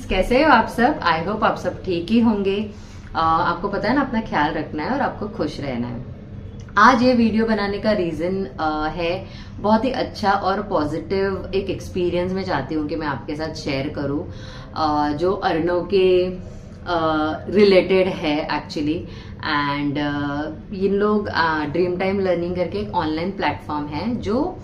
कैसे हो आप सब? आई होप आप सब ठीक ही होंगे। आपको पता है ना, अपना ख्याल रखना है और आपको खुश रहना है। आज ये वीडियो बनाने का रीजन है बहुत ही अच्छा और पॉजिटिव एक एक्सपीरियंस मैं चाहती हूँ कि मैं आपके साथ शेयर करूँ, जो अर्नव के रिलेटेड है एक्चुअली। एंड इन लोग ड्रीम टाइम लर्निंग करके एक ऑनलाइन प्लेटफॉर्म है जो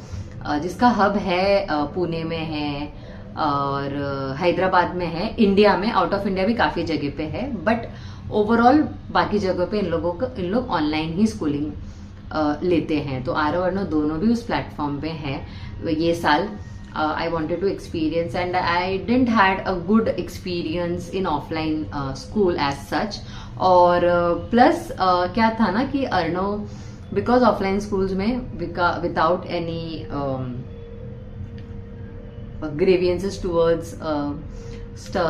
जिसका हब है पुणे में है और हैदराबाद में है, इंडिया में, आउट ऑफ इंडिया भी काफी जगह पे है, बट ओवरऑल बाकी जगह पे इन लोग ऑनलाइन ही स्कूलिंग लेते हैं। तो आरव अर्नव दोनों भी उस प्लेटफॉर्म पे हैं ये साल। I wanted to experience and I didn't had a good experience in offline school as such। और प्लस क्या था ना कि अर्नव बिकॉज ऑफलाइन स्कूल्स में without any grievances towards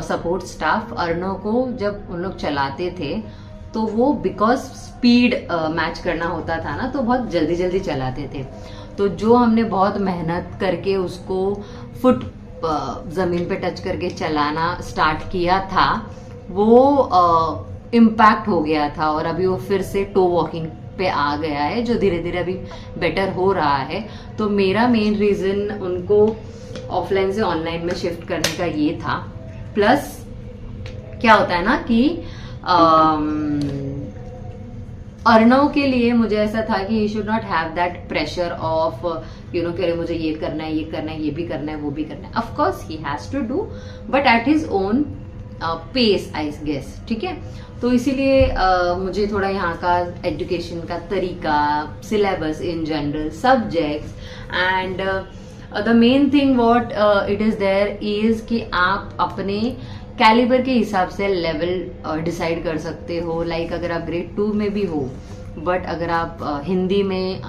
support staff, Arnav को जब उन लोग चलाते थे तो वो बिकॉज स्पीड मैच करना होता था ना, तो बहुत जल्दी जल्दी चलाते थे। तो जो हमने बहुत मेहनत करके उसको फुट जमीन पे टच करके चलाना स्टार्ट किया था वो इम्पैक्ट हो गया था, और अभी वो फिर से टो वॉकिंग पे आ गया है जो धीरे धीरे अभी बेटर हो रहा है। तो मेरा मेन रीजन उनको ऑफलाइन से ऑनलाइन में शिफ्ट करने का ये था। प्लस क्या होता है ना कि अर्नव के लिए मुझे ऐसा था कि he should not have that pressure of कि अरे मुझे ये करना है, ये करना है, ये भी करना है, वो भी करना है। Of course he has to do but at his own pace I guess, ठीक है। तो इसीलिए मुझे थोड़ा यहाँ का एजुकेशन का तरीका, syllabus in general, subjects and the main thing what it is there is कि आप अपने कैलिबर के हिसाब से लेवल डिसाइड कर सकते हो। लाइक अगर आप ग्रेड 2 में भी हो बट अगर आप हिंदी में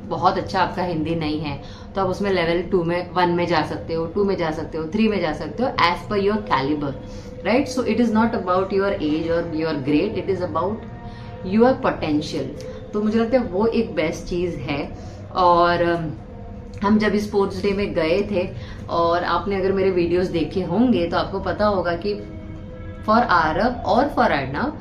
बहुत अच्छा आपका हिंदी नहीं है तो आप उसमें लेवल 2 में 1 में जा सकते हो, 2 में जा सकते हो, 3 में जा सकते हो as per your calibre, right. So it is not about your age और your grade, it is about your potential. तो मुझे लगता है वो एक बेस्ट चीज है। और हम जब स्पोर्ट्स डे में गए थे और आपने अगर मेरे वीडियोस देखे होंगे तो आपको पता होगा कि फॉर आरव और for Arnav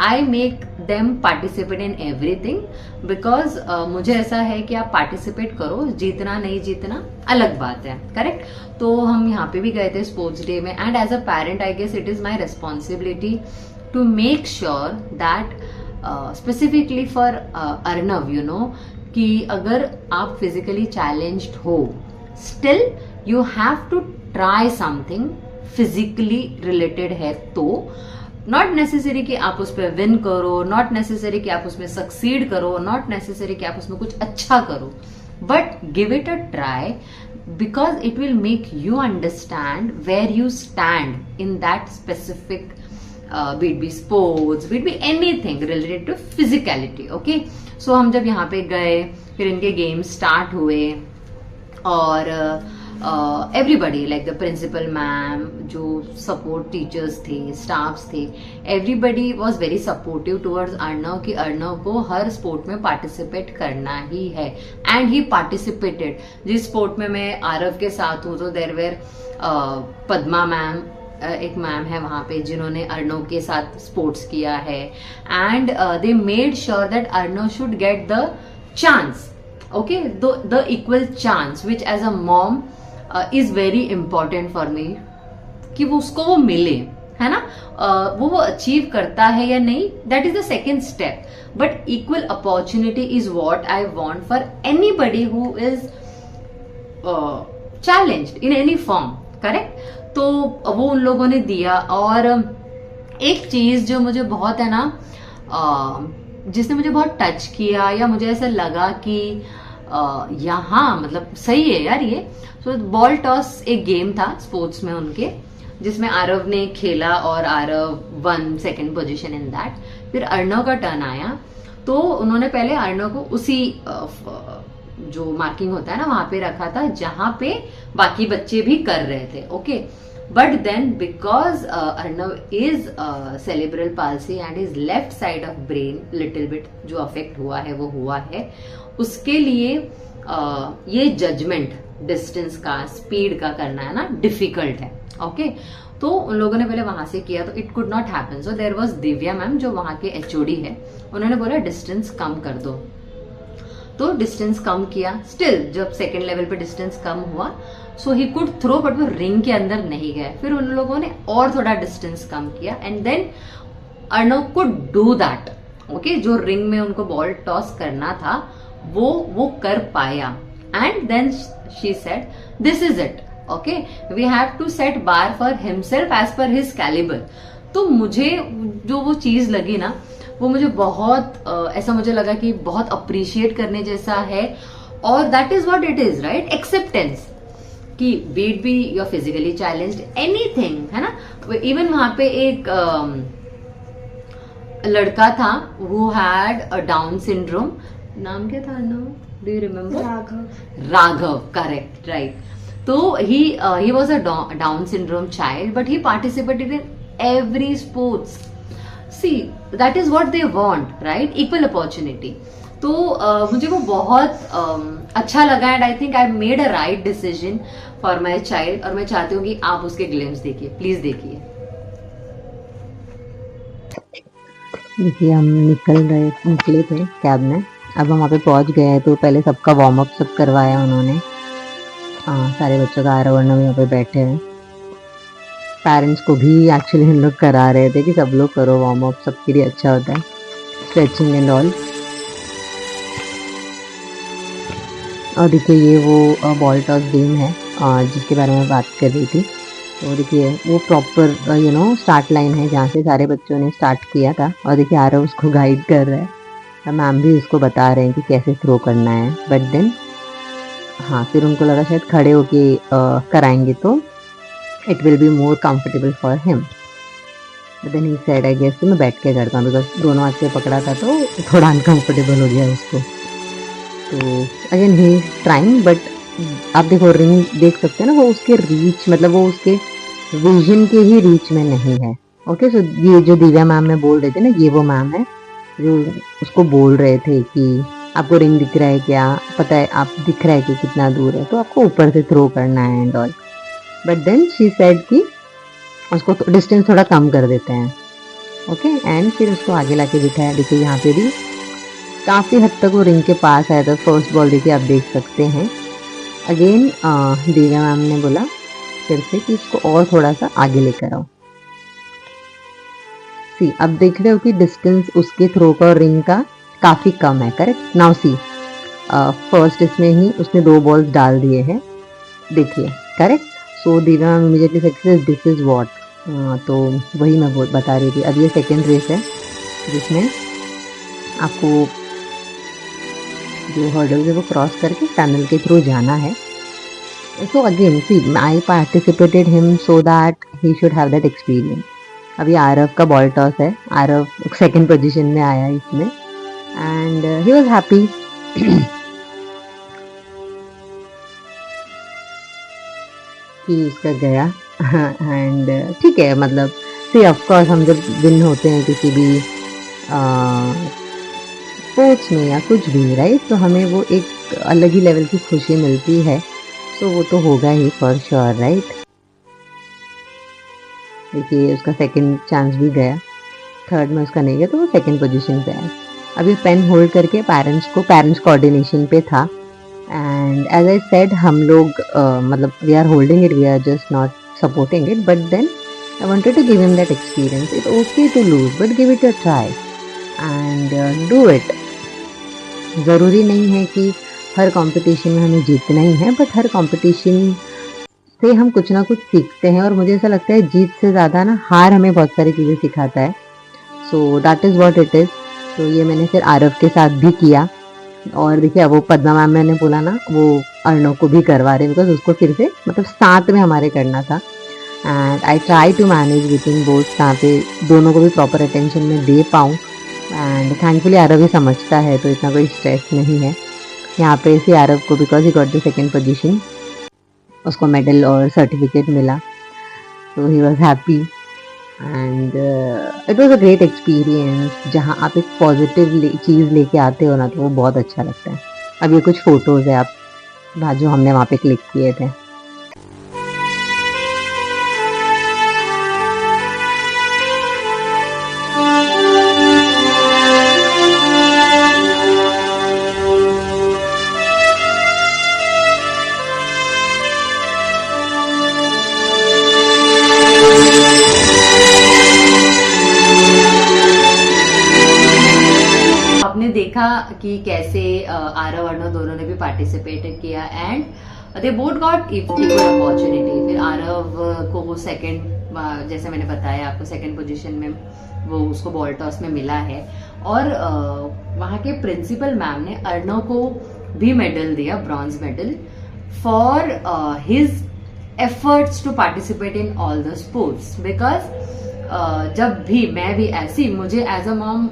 I make them participate in everything because मुझे ऐसा है कि आप पार्टिसिपेट करो, जीतना नहीं जीतना अलग बात है, करेक्ट। तो हम यहाँ पे भी गए थे स्पोर्ट्स डे में and as a parent I guess it is my responsibility to make sure that specifically for Arnav कि अगर आप फिजिकली चैलेंज्ड हो still you have to try something physically related है। तो नॉट नेसेसरी कि आप उस पर विन करो, नॉट नेसेसरी कि आप उसमें सक्सीड करो, नॉट नेसेसरी कि आप उसमें कुछ अच्छा करो, but give it a try because it will make you understand where you stand in that specific be it be sports, be it be anything related to physicality, okay। So हम जब यहाँ पे गए फिर इनके गेम्स स्टार्ट हुए और everybody like the principal ma'am, जो सपोर्ट टीचर्स थे, स्टाफ्स थे, everybody was very supportive towards Arnav कि अर्नव को हर स्पोर्ट में पार्टिसिपेट करना ही है एंड ही पार्टिसिपेटेड। जिस स्पोर्ट में मैं आरव के साथ हूँ तो देयर वेर पद्मा मैम, एक मैम है वहां पे जिन्होंने अर्नव के साथ स्पोर्ट्स किया है and they made sure that Arnav should get the chance, okay, the equal chance which as a mom is very important for me कि वो उसको वो मिले, है ना। वो अचीव करता है या नहीं that is the second step, but equal opportunity is what I want for anybody who is challenged in any form, correct. तो वो उन लोगों ने दिया। और एक चीज जो मुझे बहुत है ना, जिसने मुझे बहुत टच किया या मुझे ऐसा लगा कि यहाँ मतलब सही है यार ये, तो बॉल टॉस एक गेम था स्पोर्ट्स में उनके जिसमें आरव ने खेला और Aarav 1 second position in that. फिर अर्नव का टर्न आया तो उन्होंने पहले अर्नव को उसी जो मार्किंग होता है ना वहां पे रखा था जहां पे बाकी बच्चे भी कर रहे थे, okay. But then because Arnav is cerebral palsy and is left side of brain little bit जो अफेक्ट हुआ है वो हुआ है, उसके लिए ये जजमेंट डिस्टेंस का, स्पीड का करना है ना डिफिकल्ट है, ओके। तो तो उन लोगों ने पहले वहां से किया, तो it could not happen. So there was Divya ma'am जो वहां के एचओडी है, उन्होंने बोला डिस्टेंस कम कर दो, तो डिस्टेंस कम किया। स्टिल जब सेकेंड लेवल पे डिस्टेंस कम हुआ, सो ही कुड थ्रो, बट वो रिंग के अंदर नहीं गए। फिर उन लोगों ने और थोड़ा डिस्टेंस कम किया and then Arnav could do that. Okay, जो रिंग में उनको बॉल टॉस करना था वो कर पाया। And then she said this is it, okay, we have to set bar for himself as per his calibre. तो मुझे जो वो चीज लगी ना, वो मुझे बहुत ऐसा मुझे लगा कि बहुत अप्रिशिएट करने जैसा है। और that is what it is, right, acceptance, कि be it be your physically challenged anything, है ना। इवन वहां पे एक लड़का था who had a Down syndrome, नाम क्या था, no do you remember? Raghav, correct, right. तो he was a down syndrome child, but he participated in every sports. See, that is what they want, right? Equal opportunity. तो मुझे वो बहुत अच्छा लगा and I think I made a right decision for my child. और मैं चाहती हूँ कि आप उसके ग्लिम्स देखिए, प्लीज देखिए। देखिए हम निकले थे कैब में, अब हम वहाँ पे पहुँच गए हैं। तो पहले सबका वार्म अप सब करवाया उन्होंने, हाँ सारे बच्चों का आरव अर्णव यहाँ पे बैठे हैं। पेरेंट्स को भी एक्चुअली हम लोग करा रहे थे कि सब लोग करो वार्म अप, सबके लिए अच्छा होता है, स्ट्रेचिंग एंड ऑल। और देखिए ये वो बॉल टॉस गेम है जिसके बारे में बात कर रही थी। तो देखिए वो प्रॉपर स्टार्ट लाइन है जहाँ से सारे बच्चों ने स्टार्ट किया था। और देखिए आरव उसको गाइड कर रहा है, मैम भी उसको बता रहे हैं कि कैसे थ्रो करना है। बट देन हाँ, फिर उनको लगा शायद खड़े होके कराएंगे तो it will be more comfortable for him. But then he said I guess कि मैं बैठ के करता हूँ, बिकॉज दोनों हाथ से पकड़ा था तो थोड़ा अनकंफर्टेबल हो गया उसको। तो अगेन ही ट्राइंग, बट आप देखो रिंग देख सकते हैं ना, वो उसके रीच, मतलब वो उसके विजन के ही रीच में नहीं है। ओके, सो ये जो दिव्या मैम में बोल रहे थे ना, ये वो मैम है जो उसको बोल रहे थे कि आपको रिंग दिख रहा है क्या, पता है आप दिख रहा है कि कितना दूर है, तो आपको ऊपर से थ्रो करना है and all. But then she said कि उसको डिस्टेंस थोड़ा कम कर देते हैं। ओके, एंड फिर उसको आगे लाके बिठाया। देखिए यहाँ पे भी काफ़ी हद तक वो रिंग के पास आया था। फर्स्ट बॉल देखिए आप देख सकते हैं। अगेन दिव्या मैम ने बोला फिर से कि इसको और थोड़ा सा आगे लेकर आओ। सी, अब देख रहे हो कि डिस्टेंस उसके थ्रो का और रिंग का काफ़ी कम है, करेक्ट। नाउ सी, फर्स्ट इसमें ही उसने 2 बॉल्स डाल दिए हैं, देखिए, correct. So Divya ma'am immediately said this is what, तो वही मैं बता रही थी। अब ये सेकेंड रेस है जिसमें आपको जो हर्डल्स है वो क्रॉस करके टनल के थ्रू जाना है। So again see, I participated him so that he should have that experience. अभी आरव का बॉल टॉस है, आरव सेकेंड पोजीशन में आया इसमें एंड ही वाज हैप्पी। कि उसका गया एंड ठीक है, मतलब सी ऑफ कोर्स हम जब विन होते हैं किसी भी स्पोर्ट्स में या कुछ भी, राइट, तो हमें वो एक अलग ही लेवल की खुशी मिलती है। तो वो तो होगा ही फॉर श्योर, राइट। देखिए उसका सेकंड चांस भी गया, थर्ड में उसका नहीं गया तो वो सेकंड पोजीशन पे आया। अब ये पेन होल्ड करके पेरेंट्स कोऑर्डिनेशन पे था एंड एज आई सेड हम लोग मतलब we are holding it, we are just not supporting it, but then I wanted to give him that experience. It's okay to lose but give it a try and do it. ज़रूरी नहीं है कि हर competition में हमें जीतना ही है, but her competition से हम कुछ ना कुछ सीखते हैं। और मुझे ऐसा लगता है जीत से ज़्यादा ना हार हमें बहुत सारी चीज़ें सिखाता है। So that is what it is. तो ये मैंने फिर आरव के साथ भी किया। और देखिए अब वो पद्मा मैम मैंने बोला ना, वो अर्णव को भी करवा रहे, बिकॉज उसको फिर से मतलब साथ में हमारे करना था and I try to manage within both, जहाँ पे दोनों को भी प्रॉपर अटेंशन में दे पाऊँ। एंड थैंकफुली आरव भी समझता है तो इतना कोई स्ट्रेस नहीं है यहाँ पे। इसी आरव को because he got the second position, उसको मेडल और सर्टिफिकेट मिला, तो he was happy and it was a great experience. जहाँ आप एक पॉजिटिव चीज़ लेके आते हो ना, तो वो बहुत अच्छा लगता है। अब ये कुछ फ़ोटोज़ है आप जो हमने वहाँ पे क्लिक किए थे। देखा कि कैसे आरव अर्णव दोनों ने भी पार्टिसिपेट किया and they both got equal opportunity. फिर आरव को वो सेकंड, जैसे मैंने बताया आपको, सेकंड पोजीशन में वो उसको बॉल टॉस में मिला है। और वहाँ के प्रिंसिपल मैम ने अर्णव को भी मेडल दिया, bronze medal, for his efforts to participate in all the sports. Because जब भी मैं भी ऐसी, मुझे एज अ मॉम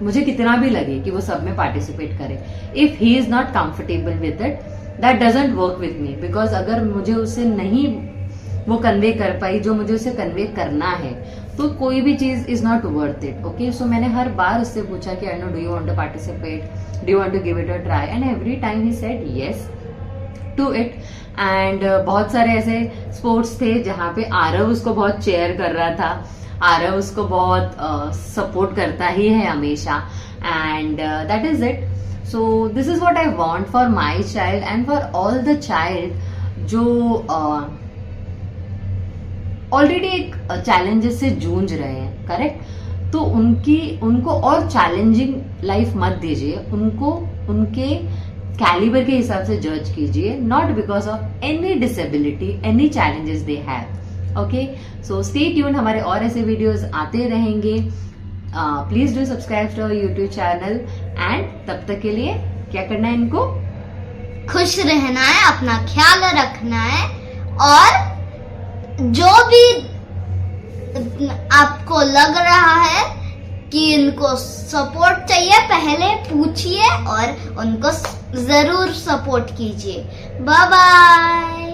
मुझे कितना भी लगे कि वो सब में पार्टिसिपेट करे, if he is not comfortable with it, that doesn't work with me. Because अगर मुझे उसे नहीं वो कन्वे कर पाई जो मुझे उसे कन्वे करना है, तो कोई भी चीज is not worth it. Okay, so मैंने हर बार उससे पूछा कि Arnav, do you want to participate, do you want to give it a try, and every time he said yes to it. And बहुत सारे ऐसे स्पोर्ट्स थे जहां पे आरव उसको बहुत चेयर कर रहा था, आरव उसको बहुत सपोर्ट करता ही है हमेशा, and that is it. So this is what I want for my child and for all the child जो ऑलरेडी एक चैलेंजेस से जूझ रहे हैं, करेक्ट। तो उनको और चैलेंजिंग लाइफ मत दीजिए, उनको उनके कैलिबर के हिसाब से जज कीजिए, not because of any disability, any challenges they have. Okay, so stay tuned, हमारे और ऐसे वीडियोस आते रहेंगे। Please do subscribe to our YouTube channel and तब तक के लिए क्या करना है, इनको खुश रहना है, अपना ख्याल रखना है, और जो भी आपको लग रहा है कि इनको सपोर्ट चाहिए, पहले पूछिए और उनको जरूर सपोर्ट कीजिए। Bye bye.